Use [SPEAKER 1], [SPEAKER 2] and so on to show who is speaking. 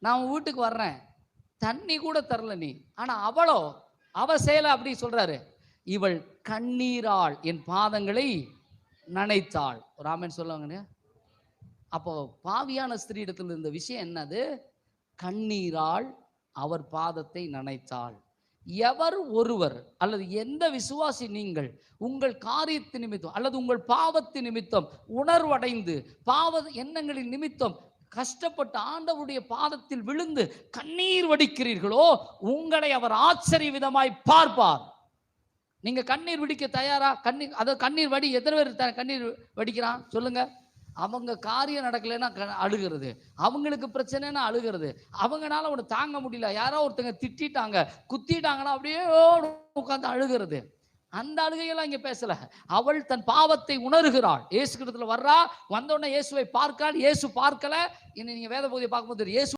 [SPEAKER 1] நான் உன் வீட்டுக்கு வர்றேன், தண்ணி கூட தரல நீ. ஆனா அவ செயல அப்படி சொல்றாரு, இவள் கண்ணீரால் என் பாதங்களை நனைத்தாள். ஒரு ஆமென் சொல்லுவாங்க. அப்போ பாவியான ஸ்திரீ இடத்துல இருந்த விஷயம் என்னது? கண்ணீரால் அவர் பாதத்தை நனைத்தாள். எவர் ஒருவர் அல்லது எந்த விசுவாசி நீங்கள் உங்கள் காரியத்தின் நிமித்தம் அல்லது உங்கள் பாவத்தின் நிமித்தம் உணர்வடைந்து பாவ எண்ணங்களின் நிமித்தம் கஷ்டப்பட்டு ஆண்டவருடைய பாதத்தில் விழுந்து கண்ணீர் வடிக்கிறீர்களோ, உங்களை அவர் ஆச்சரிய விதமாய் பார்ப்பார். நீங்க கண்ணீர் வடிக்க தயாரா? கண்ணீர் வடி. எத்தனை பேர் கண்ணீர் வடிக்கிறான் சொல்லுங்க? அவங்க காரியம் நடக்கலைன்னா அழுகிறது, அவங்களுக்கு பிரச்சனைனா அழுகிறது, அவங்களால ஒன்று தாங்க முடியல, யாரோ ஒருத்தங்க திட்டாங்க குத்திட்டாங்கன்னா அப்படியே உட்காந்து அழுகிறது. அந்த அழுகையெல்லாம் இங்க பேசல. அவள் தன் பாவத்தை உணர்கிறாள். இயேசு கிட்டத்துல வர்றா, வந்தோடனே இயேசுவை பார்க்காள். இயேசு பார்க்கல. இன்னும் நீங்க வேத பகுதியை பார்க்கும்போது இயேசு